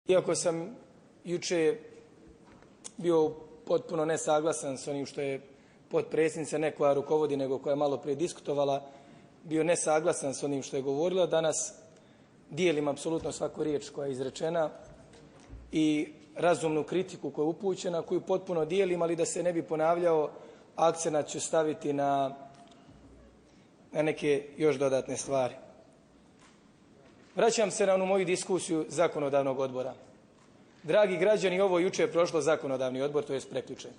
Iako sam juče bio potpuno nesaglasan s onim što je potpredsjednica, ne koja rukovodi, nego koja je malo prije diskutovala, bio nesaglasan s onim što je govorila, danas dijelim apsolutno svaku riječ koja je izrečena i razumnu kritiku koja je upućena, koju potpuno dijelim, ali da se ne bi ponavljao, akcenat ću staviti na neke još dodatne stvari. Vraćam se na onu moju diskusiju zakonodavnog odbora. Dragi građani, ovo juče je prošlo zakonodavni odbor, to je prekjuče.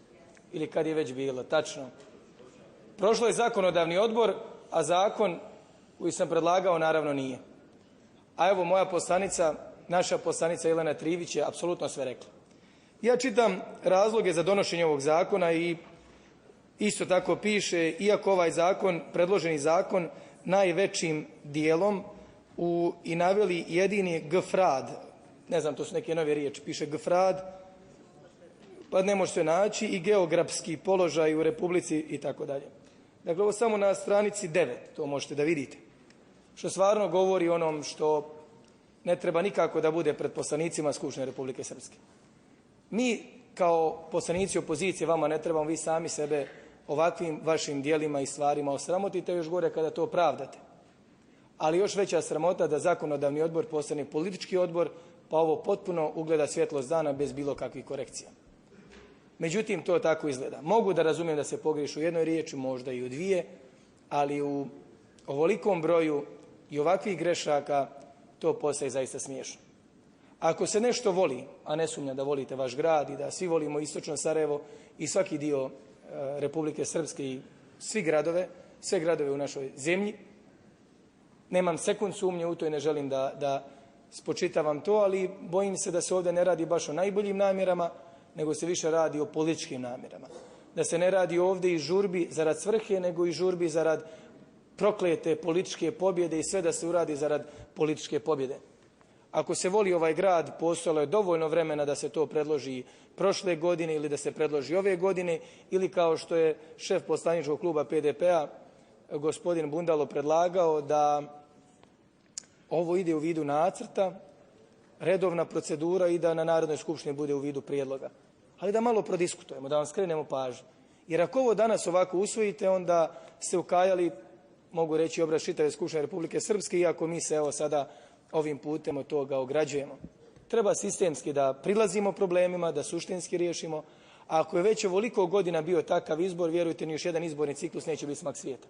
Ili kad je već bilo, tačno. Prošlo je zakonodavni odbor, a zakon koji sam predlagao naravno nije. A evo moja poslanica, naša poslanica Jelena Trivić je apsolutno sve rekla. Ja čitam razloge za donošenje ovog zakona i isto tako piše, iako ovaj zakon, predloženi zakon, najvećim dijelom i naveli jedini gfrad, ne znam, to su neke nove riječi, piše gfrad, pa ne može se naći, i geografski položaj u Republici i tako dalje. Dakle, ovo samo na stranici 9, to možete da vidite. Što stvarno govori onom što ne treba nikako da bude pred poslanicima Skupštine Republike Srpske. Mi kao poslanici opozicije vama ne trebamo, vi sami sebe ovakvim vašim dijelima i stvarima osramotite, još gore kada to opravdate. Ali još veća sramota da zakonodavni odbor postane politički odbor, pa ovo potpuno ugleda svjetlost dana bez bilo kakvih korekcija. Međutim, to tako izgleda. Mogu da razumijem da se pogriješi u jednoj riječi, možda i u dvije, ali u ovolikom broju i ovakvih grešaka to postaje zaista smiješno. Ako se nešto voli, a ne sumnjam da volite vaš grad i da svi volimo istočno Sarajevo i svaki dio Republike Srpske i sve gradove u našoj zemlji, nemam sekund sumnje u to i ne želim da spočitavam to, ali bojim se da se ovdje ne radi baš o najboljim namjerama, nego se više radi o političkim namjerama. Da se ne radi ovdje i žurbi zarad svrhe, nego i žurbi zarad proklete političke pobjede i sve da se uradi zarad političke pobjede. Ako se voli ovaj grad, postojalo je dovoljno vremena da se to predloži prošle godine ili da se predloži ove godine, ili kao što je šef poslaničkog kluba PDP-a, gospodin Bundalo, predlagao da ovo ide u vidu nacrta, redovna procedura i da na Narodnoj skupštini bude u vidu prijedloga. Ali da malo prodiskutujemo, da vam skrenemo pažnju. Jer ako ovo danas ovako usvojite, onda ste ukajali, mogu reći, obraz čitave Skupštine Republike Srpske, iako mi se evo sada ovim putem od toga ograđujemo. Treba sistemski da prilazimo problemima, da suštinski riješimo. A ako je već ovoliko godina bio takav izbor, vjerujte, ni još jedan izborni ciklus neće biti smak svijeta.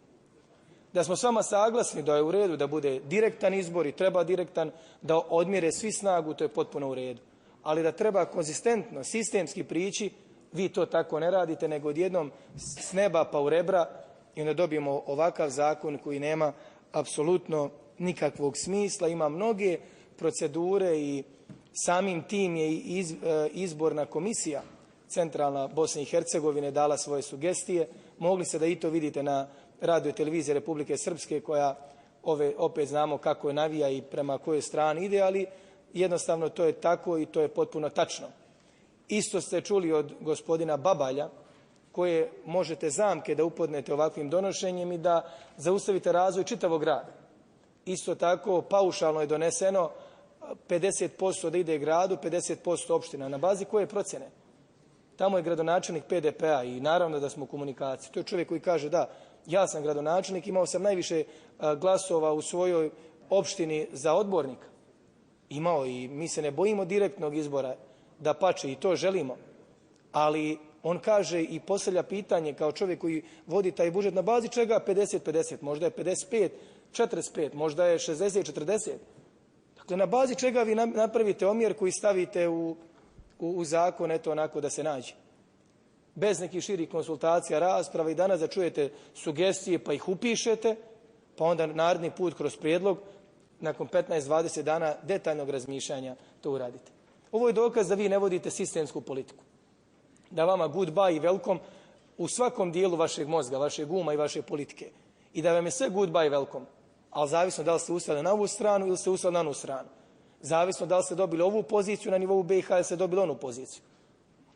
Da smo s vama saglasni da je u redu da bude direktan izbor i treba direktan, da odmjere svi snagu, to je potpuno u redu. Ali da treba konzistentno, sistemski prići, vi to tako ne radite, nego odjednom s neba pa u rebra, i onda dobijemo ovakav zakon koji nema apsolutno nikakvog smisla, ima mnoge procedure i samim tim je i izborna komisija centralna Bosne i Hercegovine dala svoje sugestije. Mogli ste da i to vidite na radio televizije Republike Srpske, koja opet znamo kako je navija i prema kojoj strani ide, ali jednostavno to je tako i to je potpuno tačno. Isto ste čuli od gospodina Babalja, koje možete zamke da upodnete ovakvim donošenjem i da zaustavite razvoj čitavog grada. Isto tako paušalno je doneseno 50% da ide gradu, 50% opština. Na bazi koje procjene? Tamo je gradonačelnik PDP-a i naravno da smo u komunikaciji. To je čovjek koji kaže da, ja sam gradonačelnik, imao sam najviše glasova u svojoj opštini za odbornika. Imao, i mi se ne bojimo direktnog izbora, dapače i to želimo. Ali on kaže i postavlja pitanje kao čovjek koji vodi taj budžet, na bazi čega 50-50, možda je 55-45, možda je 60-40. Dakle, na bazi čega vi napravite omjer koji stavite u zakon, eto onako da se nađe. Bez nekih širih konsultacija, rasprava, i danas da čujete sugestije pa ih upišete, pa onda naredni put kroz prijedlog, nakon 15-20 dana detaljnog razmišljanja to uradite. Ovo je dokaz da vi ne vodite sistemsku politiku. Da vama goodbye i welcome u svakom dijelu vašeg mozga, vašeg uma i vaše politike. I da vam je sve goodbye i welcome. Ali zavisno da li ste ustali na ovu stranu ili ste ustali na onu stranu. Zavisno da li ste dobili ovu poziciju na nivou BiH ili ste dobili onu poziciju.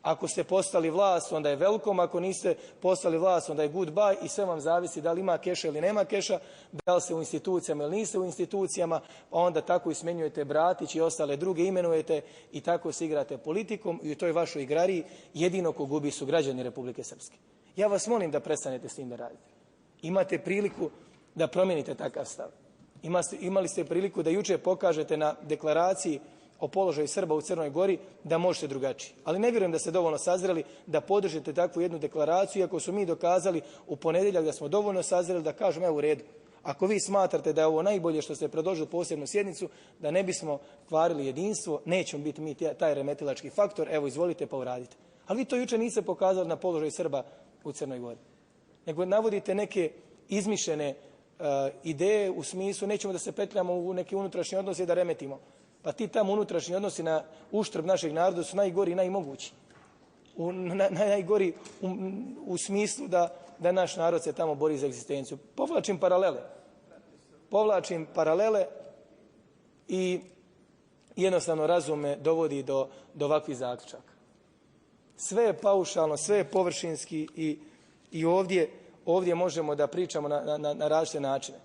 Ako ste postali vlast, onda je welcome, ako niste postali vlast, onda je goodbye i sve vam zavisi da li ima keša ili nema keša, da li ste u institucijama ili niste u institucijama, pa onda tako i smenjujete Bratić i ostale druge imenujete i tako se igrate politikom i u toj vašoj igrariji jedino ko gubi su građani Republike Srpske. Ja vas molim da prestanete s tim da radite. Imate priliku da promijenite takav stav. Imali ste priliku da jučer pokažete na deklaraciji o položaju Srba u Crnoj Gori da možete drugačije. Ali ne vjerujem da ste dovoljno sazreli da podržite takvu jednu deklaraciju, iako su mi dokazali u ponedjeljak da smo dovoljno sazreli da kažemo evo u redu. Ako vi smatrate da je ovo najbolje što ste predložili posebnu sjednicu, da ne bismo kvarili jedinstvo, nećemo biti mi taj remetilački faktor, evo izvolite pa uradite. Ali vi to jučer niste pokazali na položaju Srba u Crnoj Gori. Nego navodite neke izmišljene ideje u smislu nećemo da se petljamo u neke unutrašnje odnose i da remetimo. Pa ti tamo unutrašnji odnosi na uštrb našeg naroda su najgori i najmogući. Najgori u smislu da naš narod se tamo bori za egzistenciju. Povlačim paralele i jednostavno razum me dovodi do ovakvih zaključaka. Sve je paušalno, sve je površinski i ovdje možemo da pričamo na različite načine.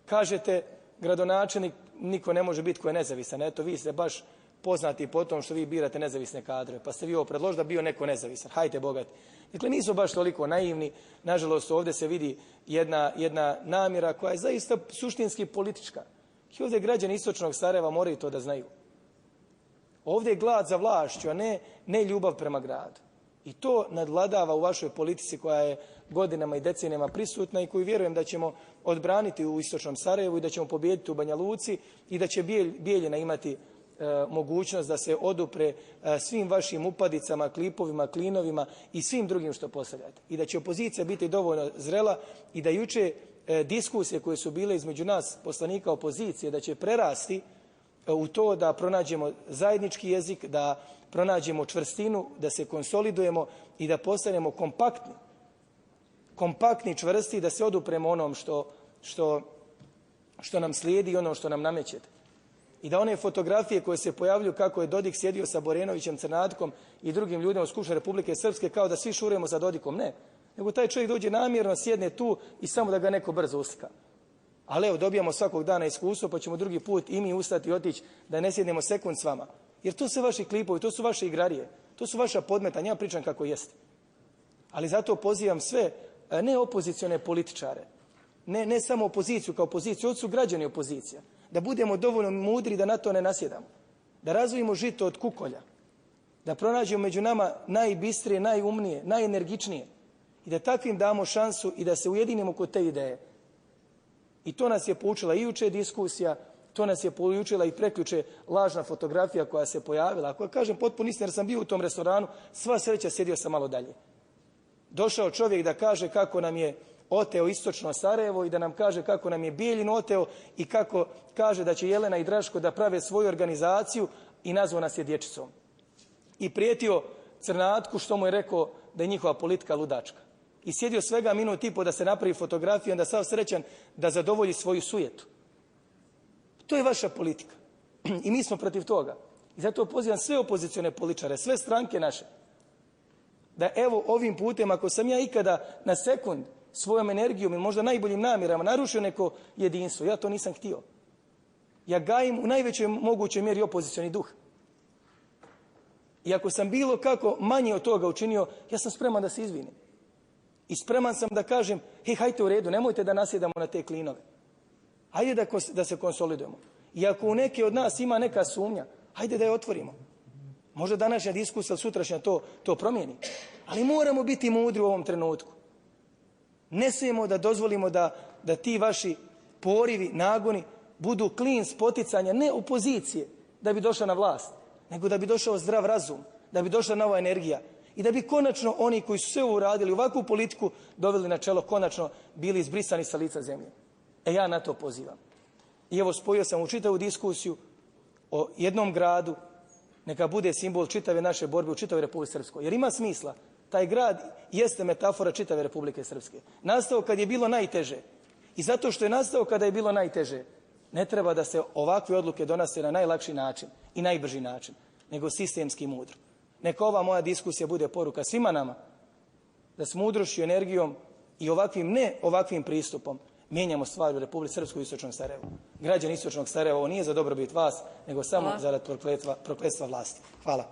Kažete, gradonačelnik niko ne može biti ko je nezavisan. Eto, vi ste baš poznati po tom što vi birate nezavisne kadrove, pa ste vi ovo predložili da bio neko nezavisan. Hajte bogati. Dakle, nisu baš toliko naivni. Nažalost, ovdje se vidi jedna namjera koja je zaista suštinski politička. I ovdje građani istočnog Sarajeva moraju to da znaju. Ovdje je glad za vlašću, a ne ljubav prema gradu. I to nadvladava u vašoj politici koja je godinama i decenijama prisutna i koju vjerujem da ćemo odbraniti u istočnom Sarajevu i da ćemo pobijediti u Banja Luci i da će Bijeljina imati mogućnost da se odupre svim vašim upadicama, klipovima, klinovima i svim drugim što postavljate. I da će opozicija biti dovoljno zrela i da juče diskusije koje su bile između nas, poslanika opozicije, da će prerasti u to da pronađemo zajednički jezik, da pronađemo čvrstinu, da se konsolidujemo i da postanemo kompaktni, čvrsti, da se odupremo onom što nam slijedi i onom što nam namećete. I da one fotografije koje se pojavljuju kako je Dodik sjedio sa Borenovićem, Crnatkom i drugim ljudima u Skupštini Republike Srpske kao da svi šurujemo za Dodikom. Ne. Nego taj čovjek dođe namjerno, sjedne tu i samo da ga neko brzo uslika. Ali evo, dobijamo svakog dana iskustvo, pa ćemo drugi put i mi ustati i otići da ne sjednemo sekund s vama. Jer to su vaši klipovi, to su vaše igrarije, to su vaša podmetanja, ja pričam kako jeste. Ali zato pozivam sve, ne opozicione političare, ne samo opoziciju kao opoziciju, ovdje su građani opozicija, da budemo dovoljno mudri da na to ne nasjedamo, da razvojimo žito od kukolja, da pronađemo među nama najbistrije, najumnije, najenergičnije i da takvim damo šansu i da se ujedinimo kod te ideje. I to nas je poučila i juče diskusija, to nas je poučila i prekjuče lažna fotografija koja se pojavila. Ako ja kažem potpuno istinu, jer sam bio u tom restoranu, sva sreća, sjedio sam malo dalje. Došao čovjek da kaže kako nam je oteo istočno Sarajevo i da nam kaže kako nam je Bijeljinu oteo i kako kaže da će Jelena i Draško da prave svoju organizaciju i nazvao nas je dječicom. I prijetio Crnatku što mu je rekao da je njihova politika ludačka. I sjedio svega minut i po da se napravi fotografiju i onda sav srećan da zadovolji svoju sujetu. To je vaša politika. I mi smo protiv toga. I zato pozivam sve opozicione političare, sve stranke naše, da evo ovim putem, ako sam ja ikada na sekund svojom energijom i možda najboljim namjerama narušio neko jedinstvo, ja to nisam htio. Ja gajim u najvećoj mogućoj mjeri opozicioni duh. I ako sam bilo kako manje od toga učinio, ja sam spreman da se izvinim. I spreman sam da kažem, hajte u redu, nemojte da nasjedamo na te klinove. Hajde da se konsolidujemo. I ako u neke od nas ima neka sumnja, hajde da je otvorimo. Možda današnja diskusija, sutrašnja to promijeni. Ali moramo biti mudri u ovom trenutku. Ne smijemo da dozvolimo da ti vaši porivi, nagoni budu klin spoticanja, ne opozicije da bi došla na vlast, nego da bi došao zdrav razum, da bi došla nova energija i da bi konačno oni koji su sve uradili ovakvu politiku doveli na čelo, konačno bili izbrisani sa lica zemlje. Ja na to pozivam. I evo, spojio sam u čitavu diskusiju o jednom gradu, neka bude simbol čitave naše borbe u čitavoj Republike Srpskoj. Jer ima smisla. Taj grad jeste metafora čitave Republike Srpske. Nastao kad je bilo najteže. I zato što je nastao kada je bilo najteže, ne treba da se ovakve odluke donose na najlakši način i najbrži način, nego sistemski mudro. Neka ova moja diskusija bude poruka svima nama da s mudrošću, energijom i ne ovakvim pristupom mijenjamo stvari u Republici Srpskoj i Istočnom Sarajevu. Građani Istočnog Sarajeva, ovo nije za dobrobit vas, nego samo zarad prokletstva vlasti. Hvala.